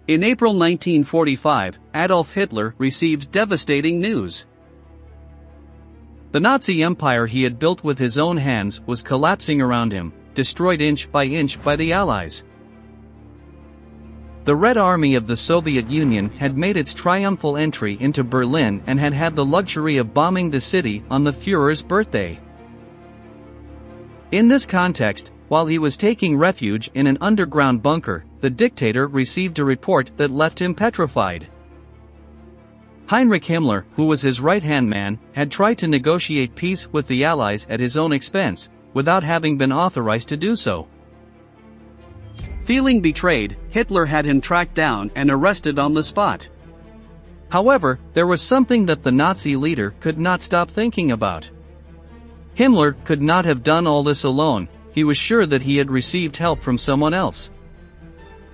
In April 1945, Adolf Hitler received devastating news. The Nazi empire he had built with his own hands was collapsing around him, destroyed inch by the Allies. The Red Army of the Soviet Union had made its triumphal entry into Berlin and had had the luxury of bombing the city on the Führer's birthday. In this context, while he was taking refuge in an underground bunker, the dictator received a report that left him petrified. Heinrich Himmler, who was his right-hand man, had tried to negotiate peace with the Allies at his own expense, without having been authorized to do so. Feeling betrayed, Hitler had him tracked down and arrested on the spot. However, there was something that the Nazi leader could not stop thinking about. Himmler could not have done all this alone. He was sure that he had received help from someone else.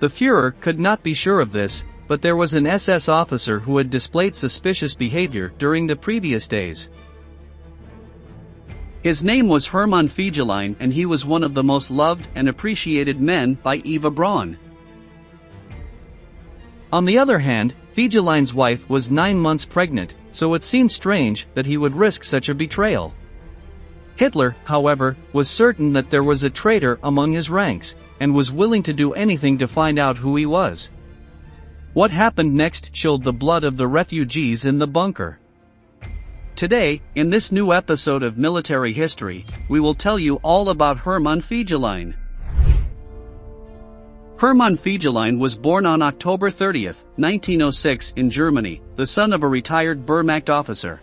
The Führer could not be sure of this, but there was an SS officer who had displayed suspicious behavior during the previous days. His name was Hermann Fegelein, and he was one of the most loved and appreciated men by Eva Braun. On the other hand, Fegelein's wife was 9 months pregnant, so it seemed strange that he would risk such a betrayal. Hitler, however, was certain that there was a traitor among his ranks, and was willing to do anything to find out who he was. What happened next chilled the blood of the refugees in the bunker. Today, in this new episode of Military History, we will tell you all about Hermann Fegelein. Hermann Fegelein was born on October 30, 1906 in Germany, the son of a retired Wehrmacht officer.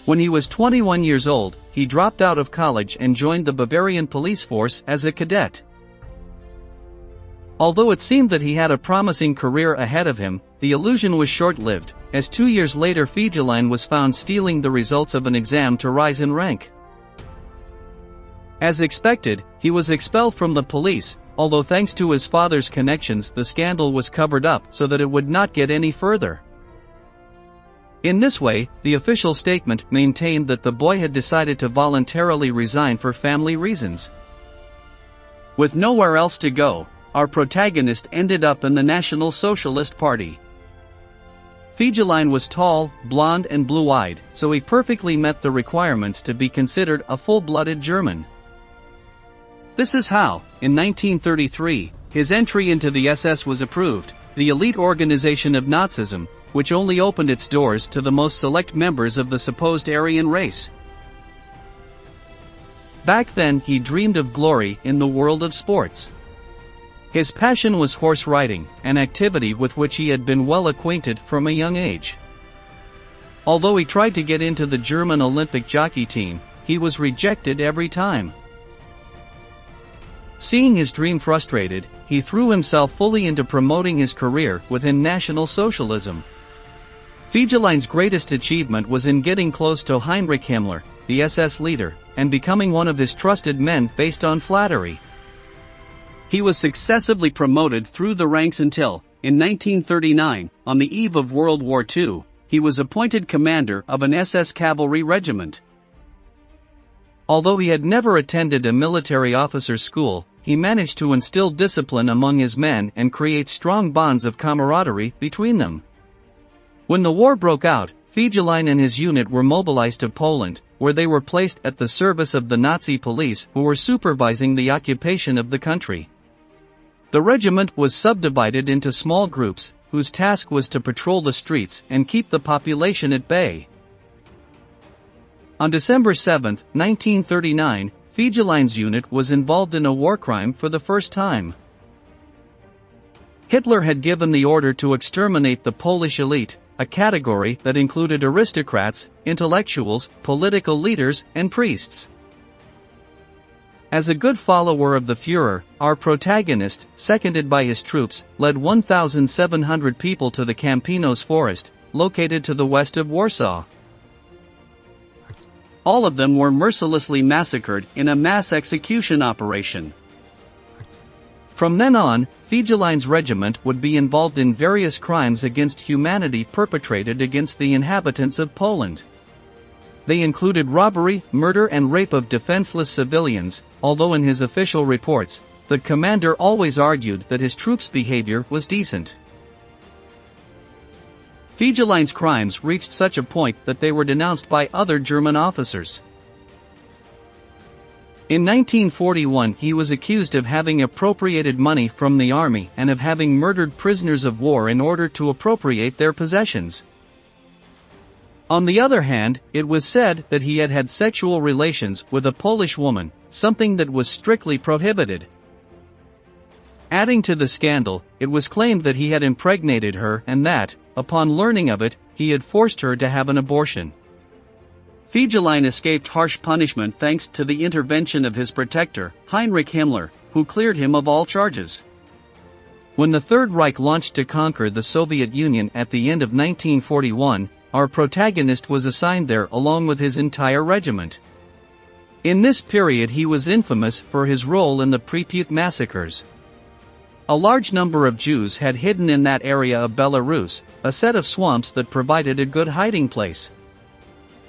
When he was 21 years old, he dropped out of college and joined the Bavarian police force as a cadet. Although it seemed that he had a promising career ahead of him, the illusion was short-lived, as 2 years later Fegelein was found stealing the results of an exam to rise in rank. As expected, he was expelled from the police, although thanks to his father's connections the scandal was covered up so that it would not get any further. In this way, the official statement maintained that the boy had decided to voluntarily resign for family reasons. With nowhere else to go, our protagonist ended up in the National Socialist Party. Fegelein was tall, blond and blue-eyed, so he perfectly met the requirements to be considered a full-blooded German. This is how, in 1933, his entry into the SS was approved, the elite organization of Nazism, which only opened its doors to the most select members of the supposed Aryan race. Back then he dreamed of glory in the world of sports. His passion was horse riding, an activity with which he had been well acquainted from a young age. Although he tried to get into the German Olympic jockey team, he was rejected every time. Seeing his dream frustrated, he threw himself fully into promoting his career within National Socialism. Fegelein's greatest achievement was in getting close to Heinrich Himmler, the SS leader, and becoming one of his trusted men based on flattery. He was successively promoted through the ranks until, in 1939, on the eve of World War II, he was appointed commander of an SS cavalry regiment. Although he had never attended a military officer's school, he managed to instill discipline among his men and create strong bonds of camaraderie between them. When the war broke out, Fegelein and his unit were mobilized to Poland, where they were placed at the service of the Nazi police who were supervising the occupation of the country. The regiment was subdivided into small groups, whose task was to patrol the streets and keep the population at bay. On December 7, 1939, Fegelein's unit was involved in a war crime for the first time. Hitler had given the order to exterminate the Polish elite, a category that included aristocrats, intellectuals, political leaders, and priests. As a good follower of the Führer, our protagonist, seconded by his troops, led 1,700 people to the Campinos forest, located to the west of Warsaw. All of them were mercilessly massacred in a mass execution operation. From then on, Fegelein's regiment would be involved in various crimes against humanity perpetrated against the inhabitants of Poland. They included robbery, murder and rape of defenseless civilians, although in his official reports, the commander always argued that his troops' behavior was decent. Fegelein's crimes reached such a point that they were denounced by other German officers. In 1941 he was accused of having appropriated money from the army and of having murdered prisoners of war in order to appropriate their possessions. On the other hand, it was said that he had had sexual relations with a Polish woman, something that was strictly prohibited. Adding to the scandal, it was claimed that he had impregnated her and that, upon learning of it, he had forced her to have an abortion. Fegelein escaped harsh punishment thanks to the intervention of his protector, Heinrich Himmler, who cleared him of all charges. When the Third Reich launched to conquer the Soviet Union at the end of 1941, our protagonist was assigned there along with his entire regiment. In this period he was infamous for his role in the Pripyat massacres. A large number of Jews had hidden in that area of Belarus, a set of swamps that provided a good hiding place.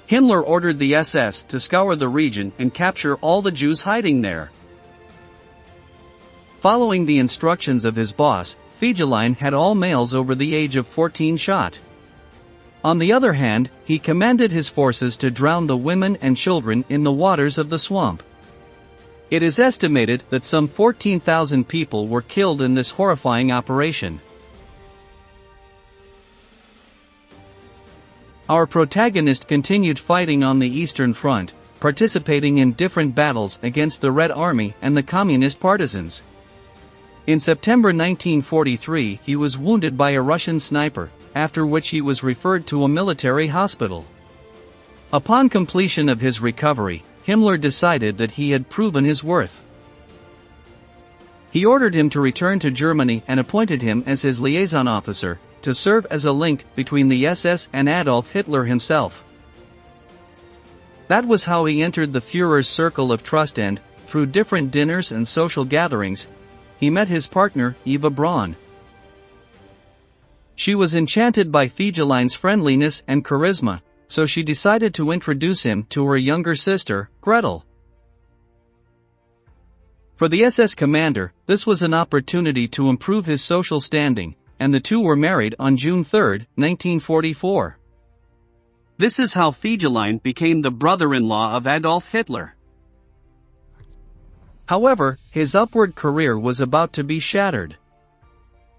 Himmler ordered the SS to scour the region and capture all the Jews hiding there. Following the instructions of his boss, Fegelein had all males over the age of 14 shot. On the other hand, he commanded his forces to drown the women and children in the waters of the swamp. It is estimated that some 14,000 people were killed in this horrifying operation. Our protagonist continued fighting on the Eastern Front, participating in different battles against the Red Army and the Communist partisans. In September 1943 he was wounded by a Russian sniper, after which he was referred to a military hospital. Upon completion of his recovery, Himmler decided that he had proven his worth. He ordered him to return to Germany and appointed him as his liaison officer, to serve as a link between the SS and Adolf Hitler himself. That was how he entered the Führer's circle of trust and, through different dinners and social gatherings, he met his partner, Eva Braun. She was enchanted by Fegelein's friendliness and charisma, so she decided to introduce him to her younger sister, Gretel. For the SS commander, this was an opportunity to improve his social standing, and the two were married on June 3, 1944. This is how Fegelein became the brother-in-law of Adolf Hitler. However, his upward career was about to be shattered.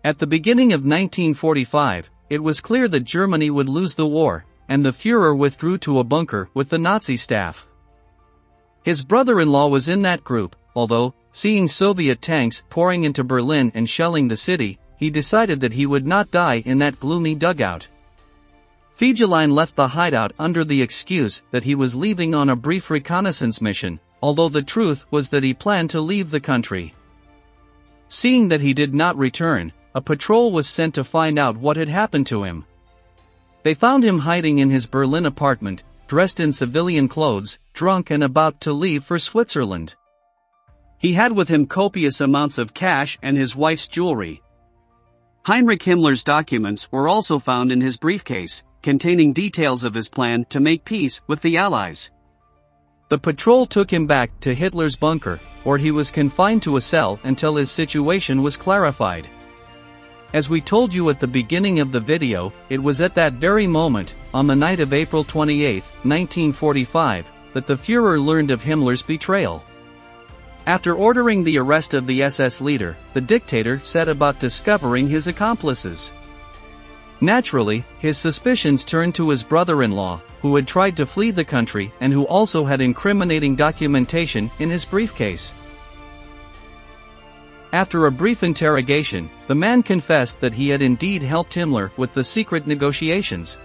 At the beginning of 1945, it was clear that Germany would lose the war, and the Führer withdrew to a bunker with the Nazi staff. His brother-in-law was in that group, although, seeing Soviet tanks pouring into Berlin and shelling the city, he decided that he would not die in that gloomy dugout. Fegelein left the hideout under the excuse that he was leaving on a brief reconnaissance mission, although the truth was that he planned to leave the country. Seeing that he did not return, a patrol was sent to find out what had happened to him. They found him hiding in his Berlin apartment, dressed in civilian clothes, drunk and about to leave for Switzerland. He had with him copious amounts of cash and his wife's jewelry. Heinrich Himmler's documents were also found in his briefcase, containing details of his plan to make peace with the Allies. The patrol took him back to Hitler's bunker, where he was confined to a cell until his situation was clarified. As we told you at the beginning of the video, it was at that very moment, on the night of April 28, 1945, that the Führer learned of Himmler's betrayal. After ordering the arrest of the SS leader, the dictator set about discovering his accomplices. Naturally, his suspicions turned to his brother-in-law, who had tried to flee the country and who also had incriminating documentation in his briefcase. After a brief interrogation, the man confessed that he had indeed helped Himmler with the secret negotiations.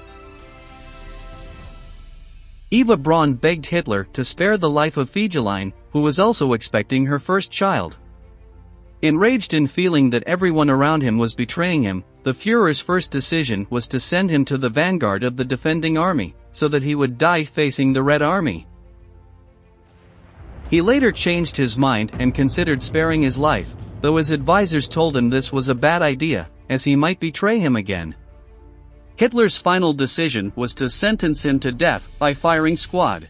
Eva Braun begged Hitler to spare the life of Fegelein, who was also expecting her first child. Enraged in feeling that everyone around him was betraying him, the Führer's first decision was to send him to the vanguard of the defending army, so that he would die facing the Red Army. He later changed his mind and considered sparing his life, though his advisors told him this was a bad idea, as he might betray him again. Hitler's final decision was to sentence him to death by firing squad.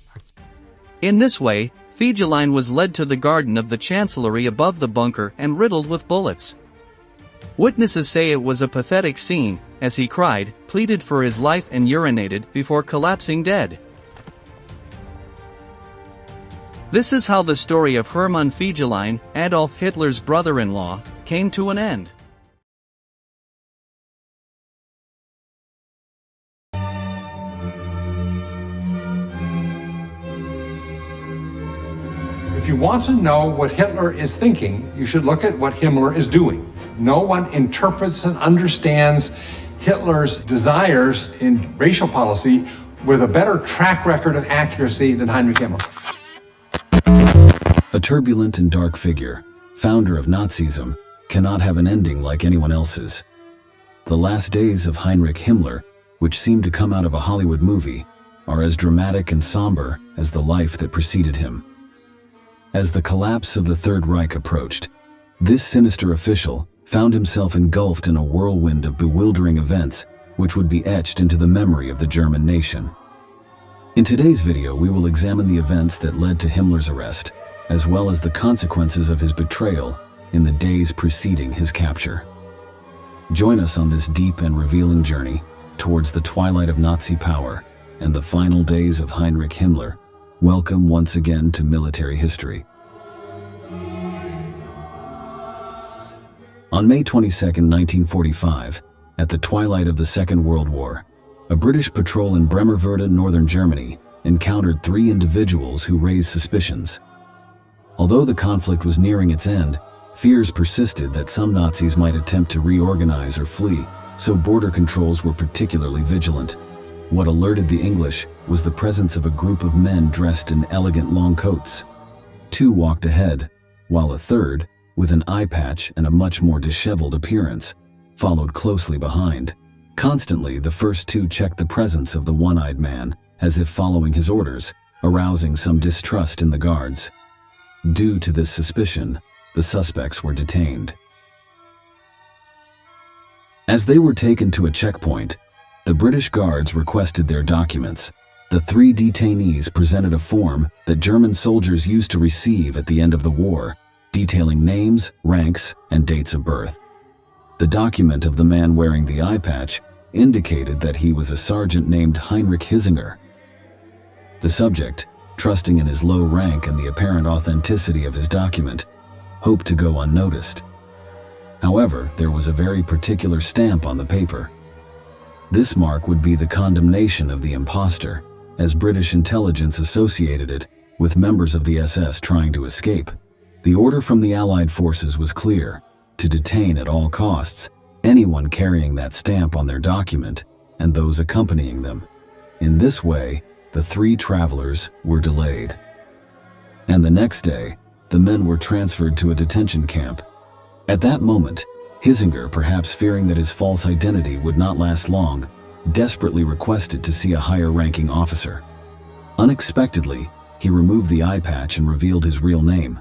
In this way, Fegelein was led to the garden of the chancellery above the bunker and riddled with bullets. Witnesses say it was a pathetic scene, as he cried, pleaded for his life and urinated before collapsing dead. This is how the story of Hermann Fegelein, Adolf Hitler's brother-in-law, came to an end. If you want to know what Hitler is thinking, you should look at what Himmler is doing. No one interprets and understands Hitler's desires in racial policy with a better track record of accuracy than Heinrich Himmler. A turbulent and dark figure, founder of Nazism, cannot have an ending like anyone else's. The last days of Heinrich Himmler, which seem to come out of a Hollywood movie, are as dramatic and somber as the life that preceded him. As the collapse of the Third Reich approached, this sinister official found himself engulfed in a whirlwind of bewildering events which would be etched into the memory of the German nation. In today's video, we will examine the events that led to Himmler's arrest, as well as the consequences of his betrayal in the days preceding his capture. Join us on this deep and revealing journey towards the twilight of Nazi power and the final days of Heinrich Himmler. Welcome once again to military history. On May 22, 1945, at the twilight of the Second World War, a British patrol in Bremervörde, northern Germany, encountered 3 individuals who raised suspicions. Although the conflict was nearing its end, fears persisted that some Nazis might attempt to reorganize or flee, so border controls were particularly vigilant. What alerted the English was the presence of a group of men dressed in elegant long coats. 2 walked ahead, while a third, with an eye patch and a much more disheveled appearance, followed closely behind. Constantly, the first 2 checked the presence of the one-eyed man, as if following his orders, arousing some distrust in the guards. Due to this suspicion, the suspects were detained. As they were taken to a checkpoint, the British guards requested their documents. The 3 detainees presented a form that German soldiers used to receive at the end of the war, detailing names, ranks, and dates of birth. The document of the man wearing the eye patch indicated that he was a sergeant named Heinrich Himmler. The subject, trusting in his low rank and the apparent authenticity of his document, hoped to go unnoticed. However, there was a very particular stamp on the paper. This mark would be the condemnation of the impostor, as British intelligence associated it with members of the SS trying to escape. The order from the Allied forces was clear: to detain at all costs anyone carrying that stamp on their document and those accompanying them. In this way, the 3 travelers were delayed. And the next day, the men were transferred to a detention camp. At that moment, Himmler, perhaps fearing that his false identity would not last long, desperately requested to see a higher-ranking officer. Unexpectedly, he removed the eye patch and revealed his real name.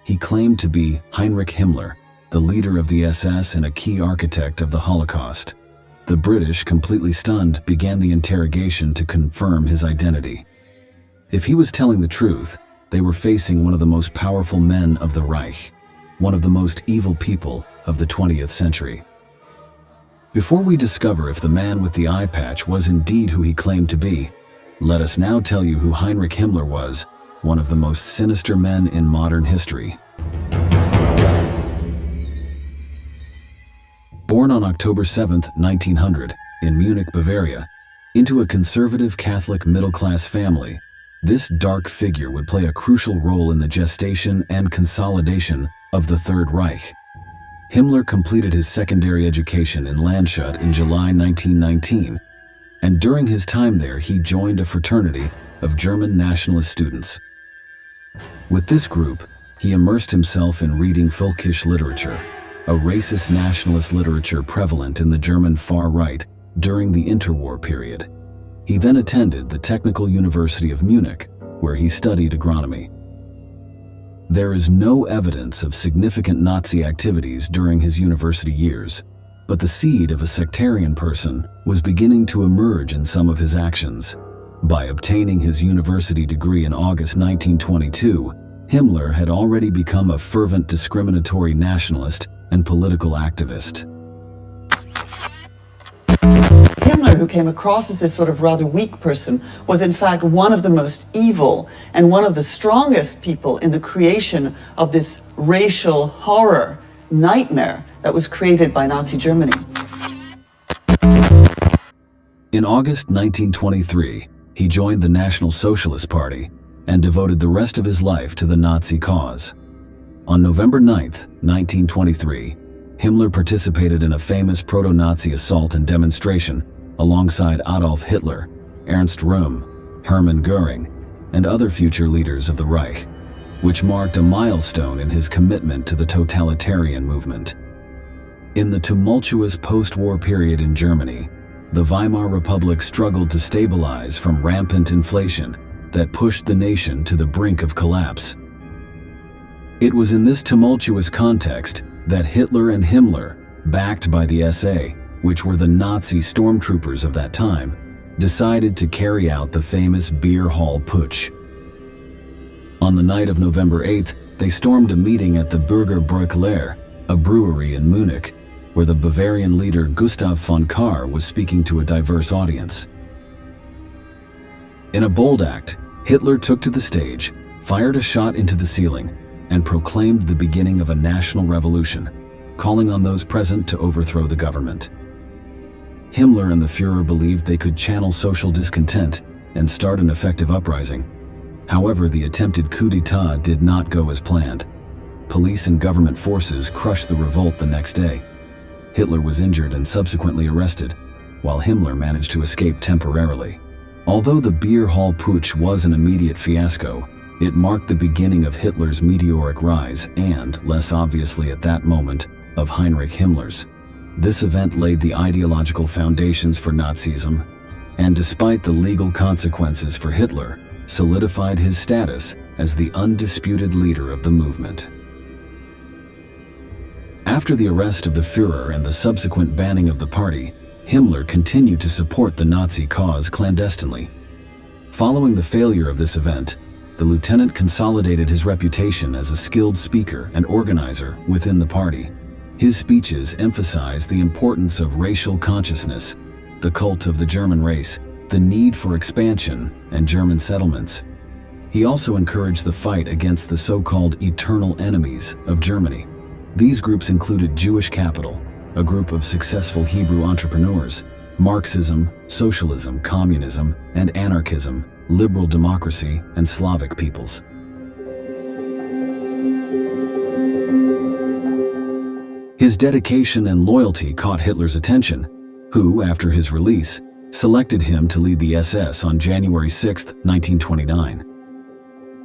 He claimed to be Heinrich Himmler, the leader of the SS and a key architect of the Holocaust. The British, completely stunned, began the interrogation to confirm his identity. If he was telling the truth, they were facing one of the most powerful men of the Reich, one of the most evil people of the 20th century. Before we discover if the man with the eye patch was indeed who he claimed to be, let us now tell you who Heinrich Himmler was, one of the most sinister men in modern history. Born on October 7, 1900, in Munich, Bavaria, into a conservative Catholic middle-class family, this dark figure would play a crucial role in the gestation and consolidation of the Third Reich. Himmler completed his secondary education in Landshut in July 1919, and during his time there he joined a fraternity of German nationalist students. With this group, he immersed himself in reading Völkisch literature, a racist nationalist literature prevalent in the German far right during the interwar period. He then attended the Technical University of Munich, where he studied agronomy. There is no evidence of significant Nazi activities during his university years, but the seed of a sectarian person was beginning to emerge in some of his actions. By obtaining his university degree in August 1922, Himmler had already become a fervent discriminatory nationalist and political activist. Himmler, who came across as this sort of rather weak person, was in fact one of the most evil and one of the strongest people in the creation of this racial horror nightmare that was created by Nazi Germany. In August 1923, he joined the National Socialist Party and devoted the rest of his life to the Nazi cause. On November 9, 1923, Himmler participated in a famous proto-Nazi assault and demonstration alongside Adolf Hitler, Ernst Röhm, Hermann Göring, and other future leaders of the Reich, which marked a milestone in his commitment to the totalitarian movement. In the tumultuous post-war period in Germany, the Weimar Republic struggled to stabilize from rampant inflation that pushed the nation to the brink of collapse. It was in this tumultuous context that Hitler and Himmler, backed by the SA, which were the Nazi stormtroopers of that time, decided to carry out the famous beer hall putsch. On the night of November 8th, they stormed a meeting at the Burger Bräukeller, a brewery in Munich, where the Bavarian leader Gustav von Kahr was speaking to a diverse audience. In a bold act, Hitler took to the stage, fired a shot into the ceiling, and proclaimed the beginning of a national revolution, calling on those present to overthrow the government. Himmler and the Führer believed they could channel social discontent and start an effective uprising. However, the attempted coup d'etat did not go as planned. Police and government forces crushed the revolt the next day. Hitler was injured and subsequently arrested, while Himmler managed to escape temporarily. Although the beer hall putsch was an immediate fiasco, it marked the beginning of Hitler's meteoric rise and, less obviously at that moment, of Heinrich Himmler's. This event laid the ideological foundations for Nazism, and despite the legal consequences for Hitler, solidified his status as the undisputed leader of the movement. After the arrest of the Führer and the subsequent banning of the party, Himmler continued to support the Nazi cause clandestinely. Following the failure of this event, the lieutenant consolidated his reputation as a skilled speaker and organizer within the party. His speeches emphasized the importance of racial consciousness, the cult of the German race, the need for expansion, and German settlements. He also encouraged the fight against the so-called eternal enemies of Germany. These groups included Jewish capital, a group of successful Hebrew entrepreneurs, Marxism, socialism, communism, and anarchism, liberal democracy, and Slavic peoples. His dedication and loyalty caught Hitler's attention, who, after his release, selected him to lead the SS on January 6, 1929.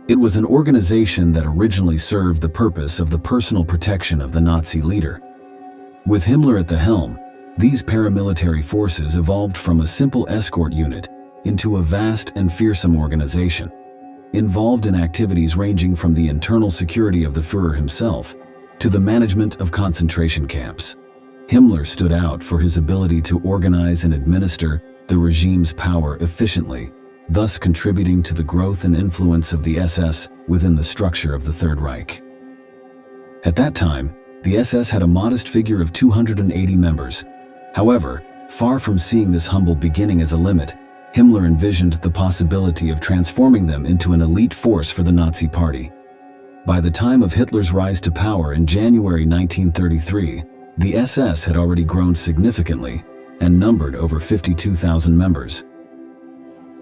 It was an organization that originally served the purpose of the personal protection of the Nazi leader. With Himmler at the helm, these paramilitary forces evolved from a simple escort unit into a vast and fearsome organization, involved in activities ranging from the internal security of the Führer himself to the management of concentration camps. Himmler stood out for his ability to organize and administer the regime's power efficiently, thus contributing to the growth and influence of the SS within the structure of the Third Reich. At that time, the SS had a modest figure of 280 members. However, far from seeing this humble beginning as a limit, Himmler envisioned the possibility of transforming them into an elite force for the Nazi Party. By the time of Hitler's rise to power in January 1933, the SS had already grown significantly and numbered over 52,000 members.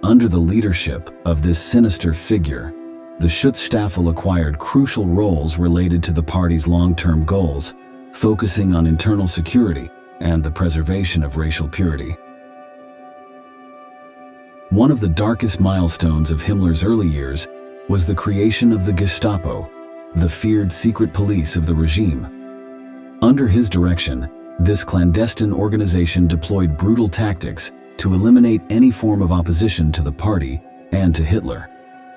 Under the leadership of this sinister figure, the Schutzstaffel acquired crucial roles related to the party's long-term goals, focusing on internal security and the preservation of racial purity. One of the darkest milestones of Himmler's early years was the creation of the Gestapo, the feared secret police of the regime. Under his direction, this clandestine organization deployed brutal tactics to eliminate any form of opposition to the party and to Hitler.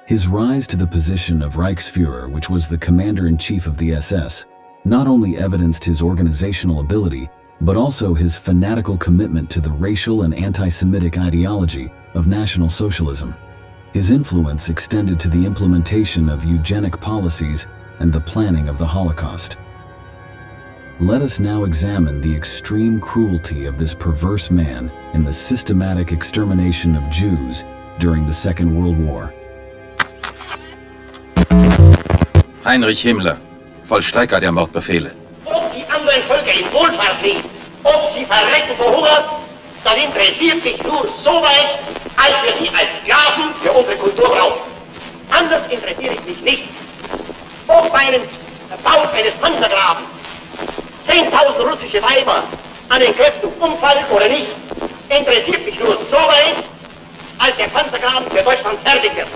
His rise to the position of Reichsführer, which was the commander-in-chief of the SS, not only evidenced his organizational ability, but also his fanatical commitment to the racial and anti-Semitic ideology of National Socialism. His influence extended to the implementation of eugenic policies and the planning of the Holocaust. Let us now examine the extreme cruelty of this perverse man in the systematic extermination of Jews during the Second World War. Heinrich Himmler, Vollstrecker der Mordbefehle. Ob die anderen Völker in Wohlfahrt leben, ob sie verrecken vor Hunger, das interessiert mich nur so weit, als wir sie als Sklaven für unsere Kultur brauchen. Anders interessiert mich nicht. Ob bei einem Bau eines Panzergrabens 10.000 russische Weiber an den Kräften umfallen oder nicht, interessiert mich nur so weit, als der Panzergraben für Deutschland fertig wird.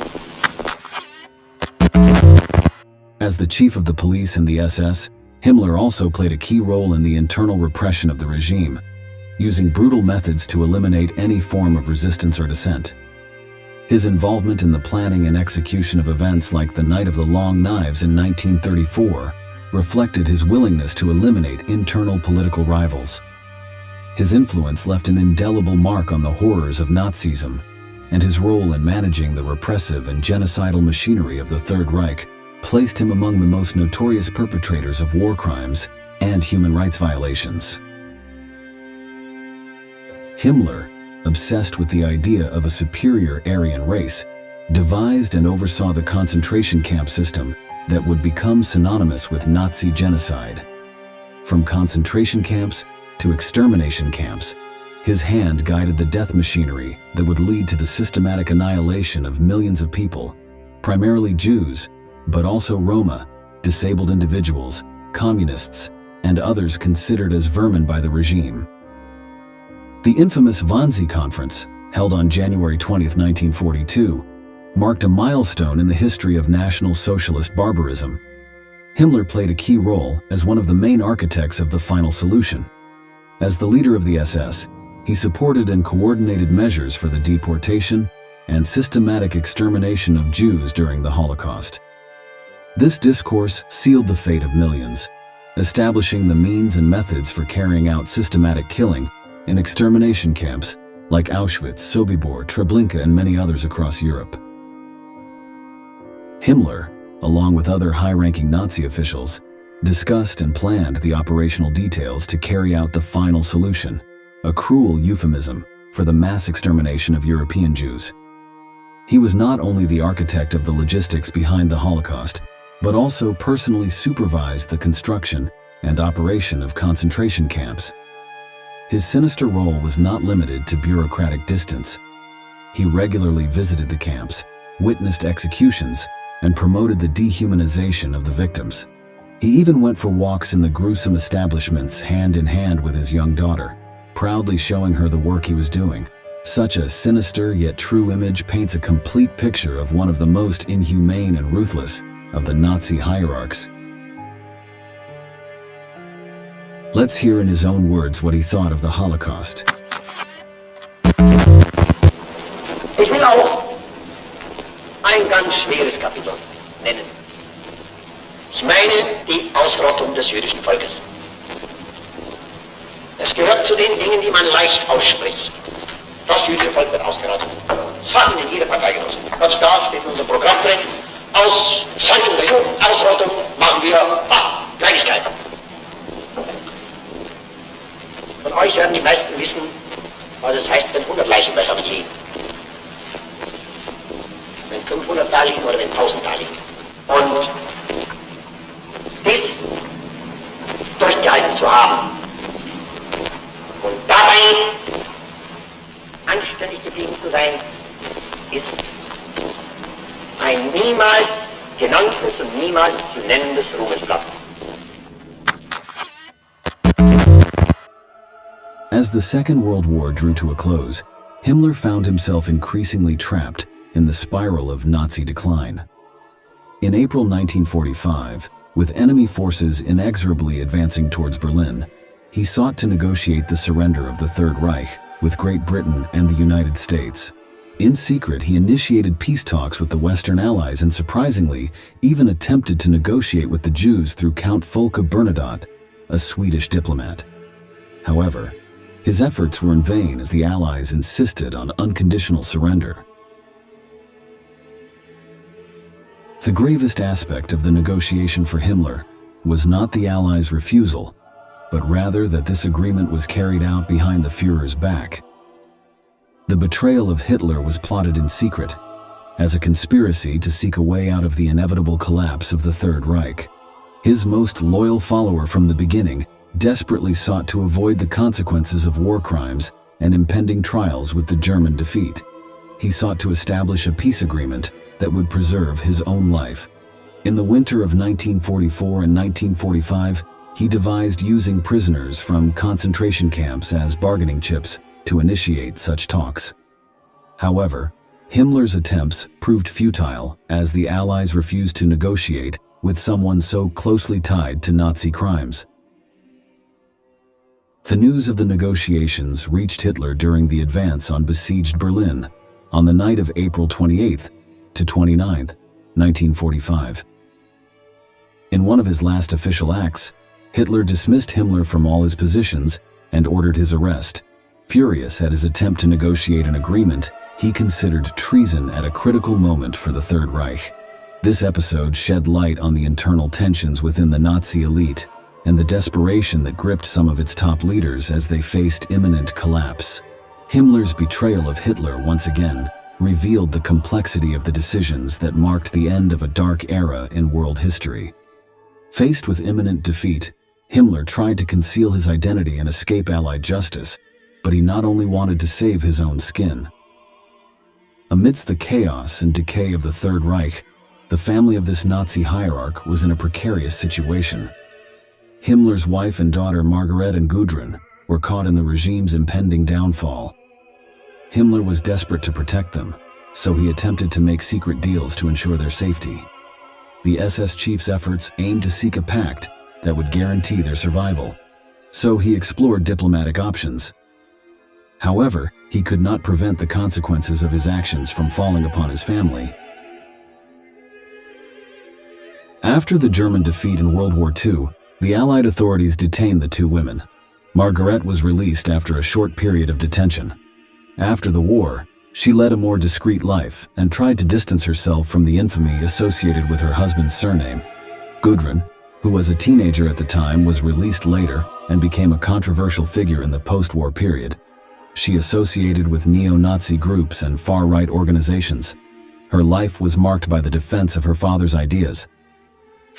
As the chief of the police in the SS, Himmler also played a key role in the internal repression of the regime, using brutal methods to eliminate any form of resistance or dissent. His involvement in the planning and execution of events like the Night of the Long Knives in 1934 reflected his willingness to eliminate internal political rivals. His influence left an indelible mark on the horrors of Nazism, and his role in managing the repressive and genocidal machinery of the Third Reich placed him among the most notorious perpetrators of war crimes and human rights violations. Himmler, obsessed with the idea of a superior Aryan race, devised and oversaw the concentration camp system that would become synonymous with Nazi genocide. From concentration camps to extermination camps, his hand guided the death machinery that would lead to the systematic annihilation of millions of people, primarily Jews, but also Roma, disabled individuals, communists, and others considered as vermin by the regime. The infamous Wannsee Conference, held on January 20, 1942, marked a milestone in the history of National Socialist barbarism. Himmler played a key role as one of the main architects of the final solution. As the leader of the SS, he supported and coordinated measures for the deportation and systematic extermination of Jews during the Holocaust. This discourse sealed the fate of millions, establishing the means and methods for carrying out systematic killing in extermination camps like Auschwitz, Sobibor, Treblinka, and many others across Europe. Himmler, along with other high-ranking Nazi officials, discussed and planned the operational details to carry out the final solution, a cruel euphemism for the mass extermination of European Jews. He was not only the architect of the logistics behind the Holocaust, but also personally supervised the construction and operation of concentration camps. His sinister role was not limited to bureaucratic distance. He regularly visited the camps, witnessed executions, and promoted the dehumanization of the victims. He even went for walks in the gruesome establishments hand in hand with his young daughter, proudly showing her the work he was doing. Such a sinister yet true image paints a complete picture of one of the most inhumane and ruthless of the Nazi hierarchs. Let's hear in his own words what he thought of the Holocaust. Ich will auch ein ganz schweres Kapitel nennen. Ich meine die Ausrottung des jüdischen Volkes. Es gehört zu den Dingen, die man leicht ausspricht. Das jüdische Volk wird ausgerottet. Das hat in jeder Partei genossen. Ganz klar steht in unserem Programm drin. Ausschaltung der Juden, Ausrottung machen wir Kleinigkeiten. Von euch werden die meisten wissen, was es heißt, wenn 100 Leichen besser wie je. Wenn 500 da liegen oder wenn 1000 da liegen. Und dies durchgehalten zu haben und dabei anständig geblieben zu sein, ist ein niemals genanntes und niemals zu nennendes Ruhmesblatt. As the Second World War drew to a close, Himmler found himself increasingly trapped in the spiral of Nazi decline. In April 1945, with enemy forces inexorably advancing towards Berlin, he sought to negotiate the surrender of the Third Reich with Great Britain and the United States. In secret, he initiated peace talks with the Western Allies and, surprisingly, even attempted to negotiate with the Jews through Count Folke Bernadotte, a Swedish diplomat. However, his efforts were in vain as the Allies insisted on unconditional surrender. The gravest aspect of the negotiation for Himmler was not the Allies' refusal, but rather that this agreement was carried out behind the Führer's back. The betrayal of Hitler was plotted in secret, as a conspiracy to seek a way out of the inevitable collapse of the Third Reich. His most loyal follower from the beginning desperately sought to avoid the consequences of war crimes and impending trials with the German defeat. He sought to establish a peace agreement that would preserve his own life. In the winter of 1944 and 1945, he devised using prisoners from concentration camps as bargaining chips to initiate such talks. However, Himmler's attempts proved futile as the Allies refused to negotiate with someone so closely tied to Nazi crimes. The news of the negotiations reached Hitler during the advance on besieged Berlin on the night of April 28th to 29th, 1945. In one of his last official acts, Hitler dismissed Himmler from all his positions and ordered his arrest. Furious at his attempt to negotiate an agreement, he considered treason at a critical moment for the Third Reich. This episode shed light on the internal tensions within the Nazi elite and the desperation that gripped some of its top leaders as they faced imminent collapse. Himmler's betrayal of Hitler once again revealed the complexity of the decisions that marked the end of a dark era in world history. Faced with imminent defeat, Himmler tried to conceal his identity and escape Allied justice, but he not only wanted to save his own skin. Amidst the chaos and decay of the Third Reich, the family of this Nazi hierarch was in a precarious situation. Himmler's wife and daughter Margaret and Gudrun were caught in the regime's impending downfall. Himmler was desperate to protect them, so he attempted to make secret deals to ensure their safety. The SS chief's efforts aimed to seek a pact that would guarantee their survival, so he explored diplomatic options. However, he could not prevent the consequences of his actions from falling upon his family. After the German defeat in World War II, the Allied authorities detained the two women. Margaret was released after a short period of detention. After the war, she led a more discreet life and tried to distance herself from the infamy associated with her husband's surname. Gudrun, who was a teenager at the time, was released later and became a controversial figure in the post-war period. She associated with neo-Nazi groups and far-right organizations. Her life was marked by the defense of her father's ideas.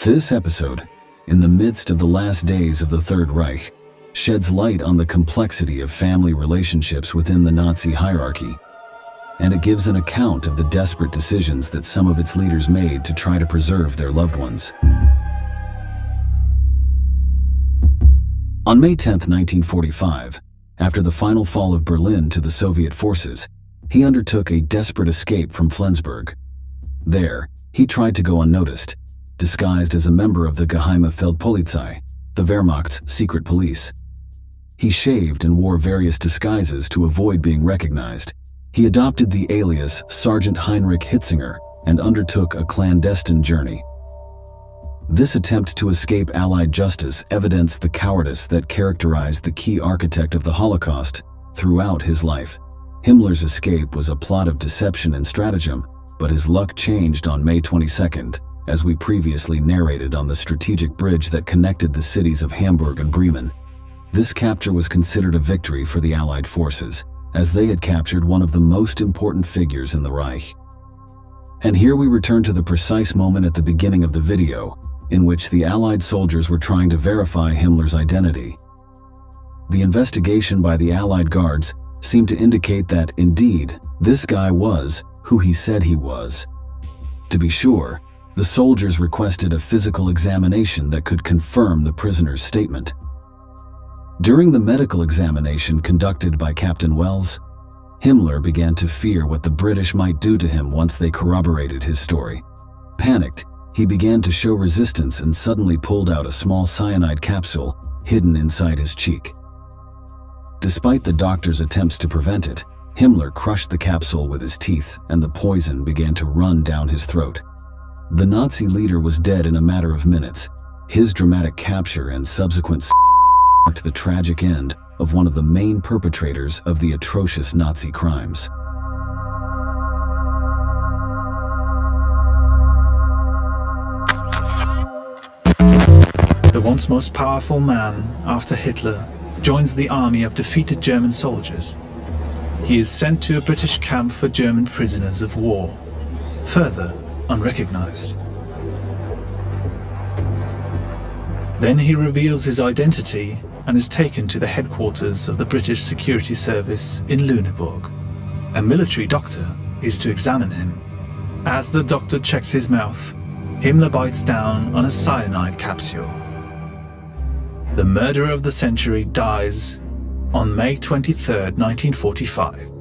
This episode, in the midst of the last days of the Third Reich, sheds light on the complexity of family relationships within the Nazi hierarchy, and it gives an account of the desperate decisions that some of its leaders made to try to preserve their loved ones. On May 10, 1945, after the final fall of Berlin to the Soviet forces, he undertook a desperate escape from Flensburg. There, he tried to go unnoticed, disguised as a member of the Geheime Feldpolizei, the Wehrmacht's secret police. He shaved and wore various disguises to avoid being recognized. He adopted the alias Sergeant Heinrich Himmler and undertook a clandestine journey. This attempt to escape Allied justice evidenced the cowardice that characterized the key architect of the Holocaust throughout his life. Himmler's escape was a plot of deception and stratagem, but his luck changed on May 22nd, as we previously narrated on the strategic bridge that connected the cities of Hamburg and Bremen. This capture was considered a victory for the Allied forces, as they had captured one of the most important figures in the Reich. And here we return to the precise moment at the beginning of the video, in which the Allied soldiers were trying to verify Himmler's identity. The investigation by the Allied guards seemed to indicate that, indeed, this guy was who he said he was. To be sure, the soldiers requested a physical examination that could confirm the prisoner's statement. During the medical examination conducted by Captain Wells, Himmler began to fear what the British might do to him once they corroborated his story. Panicked, he began to show resistance and suddenly pulled out a small cyanide capsule hidden inside his cheek. Despite the doctor's attempts to prevent it, Himmler crushed the capsule with his teeth and the poison began to run down his throat. The Nazi leader was dead in a matter of minutes. His dramatic capture and subsequent marked the tragic end of one of the main perpetrators of the atrocious Nazi crimes. once most powerful man after Hitler, joins the army of defeated German soldiers. He is sent to a British camp for German prisoners of war, further unrecognized. Then he reveals his identity and is taken to the headquarters of the British Security Service in Lüneburg. A military doctor is to examine him. As the doctor checks his mouth, Himmler bites down on a cyanide capsule. The murderer of the century dies on May 23, 1945.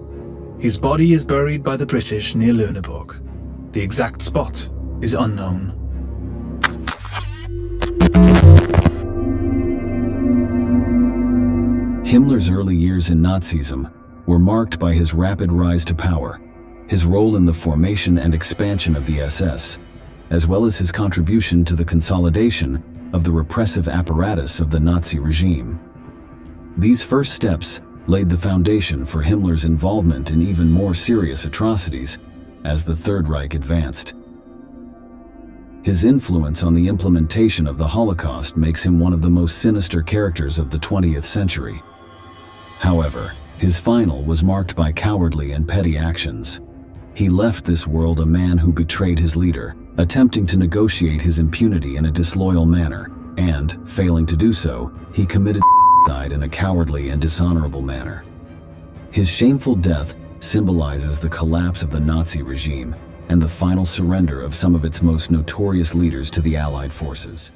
His body is buried by the British near Lüneburg. The exact spot is unknown. Himmler's early years in Nazism were marked by his rapid rise to power, his role in the formation and expansion of the SS, as well as his contribution to the consolidation of the repressive apparatus of the Nazi regime. These first steps laid the foundation for Himmler's involvement in even more serious atrocities as the Third Reich advanced. His influence on the implementation of the Holocaust makes him one of the most sinister characters of the 20th century. However, his final was marked by cowardly and petty actions. He left this world a man who betrayed his leader, attempting to negotiate his impunity in a disloyal manner, and, failing to do so, he committed suicide in a cowardly and dishonorable manner. His shameful death symbolizes the collapse of the Nazi regime and the final surrender of some of its most notorious leaders to the Allied forces.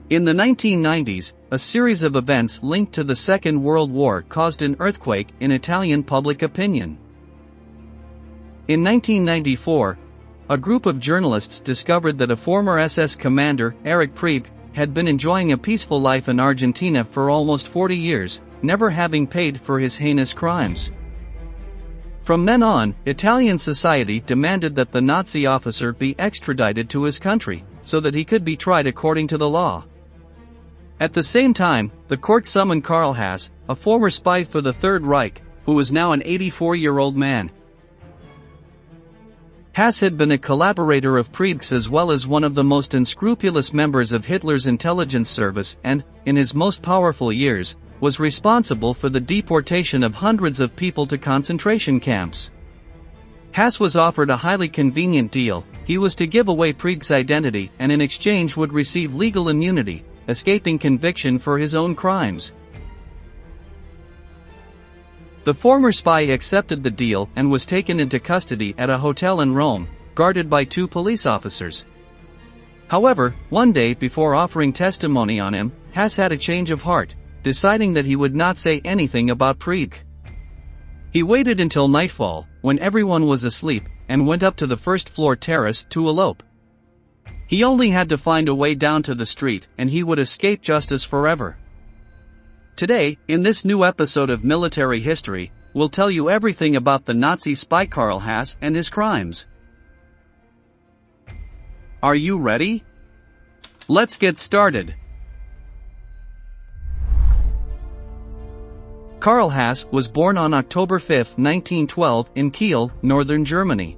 In the 1990s, a series of events linked to the Second World War caused an earthquake in Italian public opinion. In 1994, a group of journalists discovered that a former SS commander, Erich Priebke, had been enjoying a peaceful life in Argentina for almost 40 years, never having paid for his heinous crimes. From then on, Italian society demanded that the Nazi officer be extradited to his country, so that he could be tried according to the law. At the same time, the court summoned Karl Haas, a former spy for the Third Reich, who was now an 84-year-old man. Haas had been a collaborator of Priebke's as well as one of the most unscrupulous members of Hitler's intelligence service and, in his most powerful years, was responsible for the deportation of hundreds of people to concentration camps. Haas was offered a highly convenient deal. He was to give away Priebke's identity and in exchange would receive legal immunity, escaping conviction for his own crimes. The former spy accepted the deal and was taken into custody at a hotel in Rome, guarded by 2 police officers. However, one day before offering testimony on him, Haas had a change of heart, deciding that he would not say anything about Priebke. He waited until nightfall, when everyone was asleep, and went up to the first-floor terrace to elope. He only had to find a way down to the street, and he would escape justice forever. Today, in this new episode of Military History, we'll tell you everything about the Nazi spy Karl Haas and his crimes. Are you ready? Let's get started. Karl Haas was born on October 5, 1912, in Kiel, northern Germany.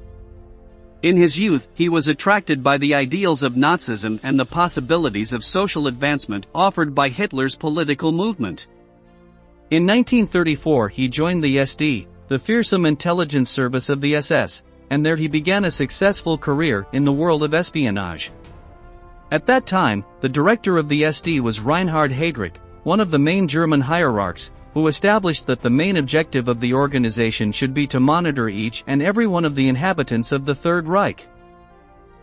In his youth, he was attracted by the ideals of Nazism and the possibilities of social advancement offered by Hitler's political movement. In 1934 he joined the SD, the fearsome intelligence service of the SS, and there he began a successful career in the world of espionage. At that time, the director of the SD was Reinhard Heydrich, one of the main German hierarchs, who established that the main objective of the organization should be to monitor each and every one of the inhabitants of the Third Reich.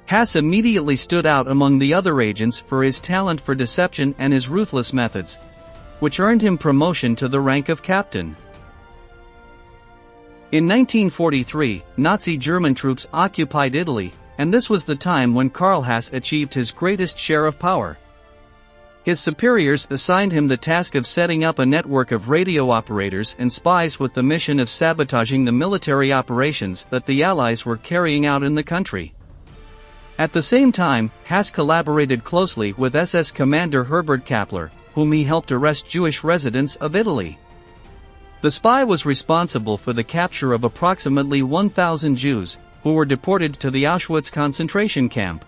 Haas immediately stood out among the other agents for his talent for deception and his ruthless methods, which earned him promotion to the rank of captain. In 1943, Nazi German troops occupied Italy, and this was the time when Karl Haas achieved his greatest share of power. His superiors assigned him the task of setting up a network of radio operators and spies with the mission of sabotaging the military operations that the Allies were carrying out in the country. At the same time, Haas collaborated closely with SS commander Herbert Kappler, whom he helped arrest Jewish residents of Italy. The spy was responsible for the capture of approximately 1,000 Jews, who were deported to the Auschwitz concentration camp.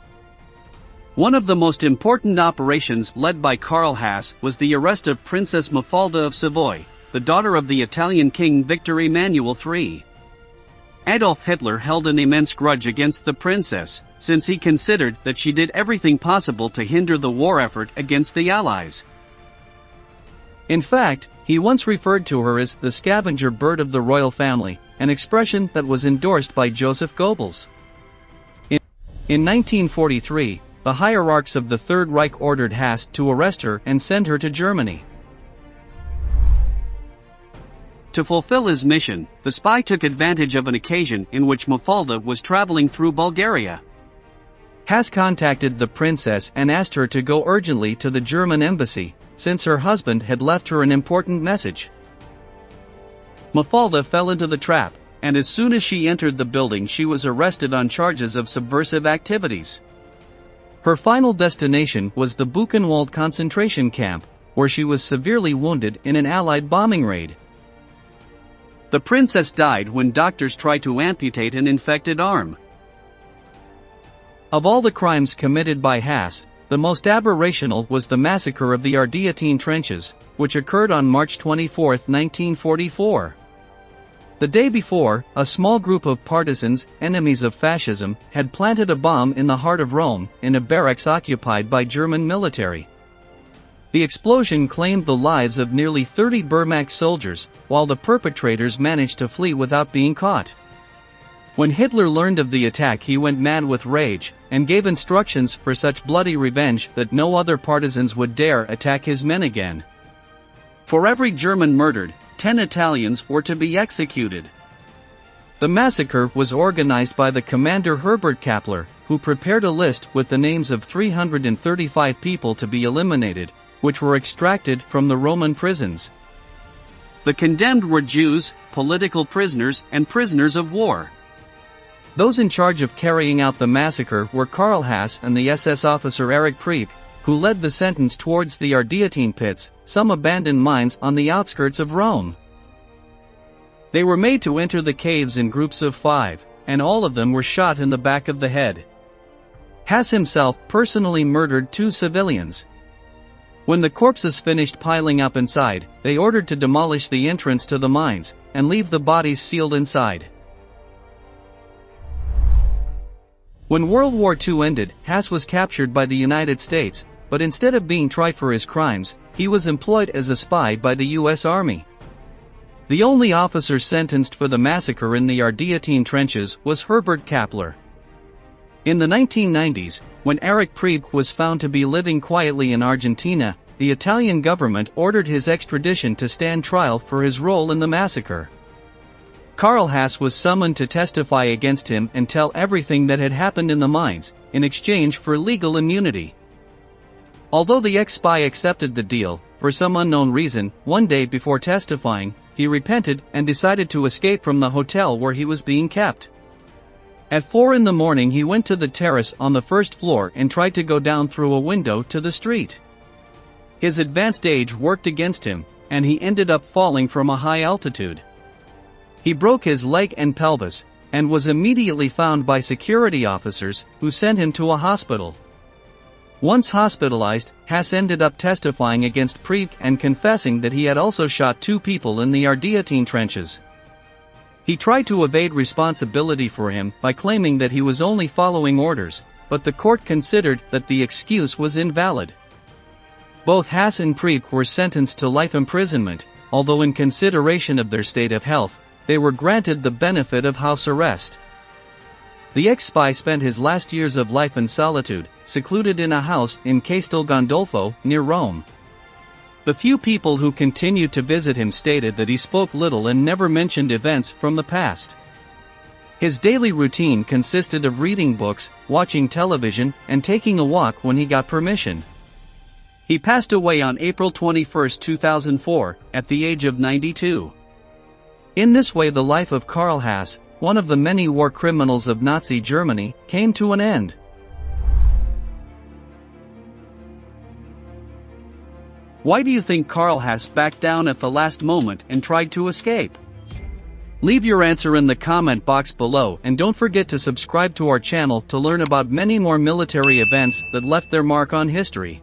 One of the most important operations led by Karl Haas was the arrest of Princess Mafalda of Savoy, the daughter of the Italian King Victor Emmanuel III. Adolf Hitler held an immense grudge against the princess, since he considered that she did everything possible to hinder the war effort against the Allies. In fact, he once referred to her as the scavenger bird of the royal family, an expression that was endorsed by Joseph Goebbels. In 1943, the hierarchs of the Third Reich ordered Haas to arrest her and send her to Germany. To fulfill his mission, the spy took advantage of an occasion in which Mafalda was traveling through Bulgaria. Haas contacted the princess and asked her to go urgently to the German embassy, since her husband had left her an important message. Mafalda fell into the trap, and as soon as she entered the building she was arrested on charges of subversive activities. Her final destination was the Buchenwald concentration camp, where she was severely wounded in an Allied bombing raid. The princess died when doctors tried to amputate an infected arm. Of all the crimes committed by Haas, the most aberrational was the massacre of the Ardeatine trenches, which occurred on March 24, 1944. The day before, a small group of partisans, enemies of fascism, had planted a bomb in the heart of Rome, in a barracks occupied by German military. The explosion claimed the lives of nearly 30 Wehrmacht soldiers, while the perpetrators managed to flee without being caught. When Hitler learned of the attack, he went mad with rage, and gave instructions for such bloody revenge that no other partisans would dare attack his men again. For every German murdered, 10 Italians were to be executed. The massacre was organized by the commander Herbert Kappler, who prepared a list with the names of 335 people to be eliminated, which were extracted from the Roman prisons. The condemned were Jews, political prisoners, and prisoners of war. Those in charge of carrying out the massacre were Karl Haas and the SS officer Erich Priebke, who led the sentence towards the Ardeatine pits, some abandoned mines on the outskirts of Rome. They were made to enter the caves in groups of 5, and all of them were shot in the back of the head. Haas himself personally murdered 2 civilians. When the corpses finished piling up inside, they ordered to demolish the entrance to the mines, and leave the bodies sealed inside. When World War II ended, Haas was captured by the United States, but instead of being tried for his crimes, he was employed as a spy by the U.S. Army. The only officer sentenced for the massacre in the Ardeatine trenches was Herbert Kappler. In the 1990s, when Erich Priebke was found to be living quietly in Argentina, the Italian government ordered his extradition to stand trial for his role in the massacre. Karl Haas was summoned to testify against him and tell everything that had happened in the mines, in exchange for legal immunity. Although the ex-spy accepted the deal, for some unknown reason, one day before testifying, he repented and decided to escape from the hotel where he was being kept. At 4 in the morning he went to the terrace on the first floor and tried to go down through a window to the street. His advanced age worked against him, and he ended up falling from a high altitude. He broke his leg and pelvis, and was immediately found by security officers, who sent him to a hospital. Once hospitalized, Haas ended up testifying against Priebke and confessing that he had also shot 2 people in the Ardeatine trenches. He tried to evade responsibility for him by claiming that he was only following orders, but the court considered that the excuse was invalid. Both Haas and Priebke were sentenced to life imprisonment, although in consideration of their state of health, they were granted the benefit of house arrest. The ex-spy spent his last years of life in solitude, secluded in a house in Castel Gandolfo, near Rome. The few people who continued to visit him stated that he spoke little and never mentioned events from the past. His daily routine consisted of reading books, watching television, and taking a walk when he got permission. He passed away on April 21, 2004, at the age of 92. In this way the life of Karl Haas, one of the many war criminals of Nazi Germany, came to an end. Why do you think Karl Haas backed down at the last moment and tried to escape? Leave your answer in the comment box below and don't forget to subscribe to our channel to learn about many more military events that left their mark on history.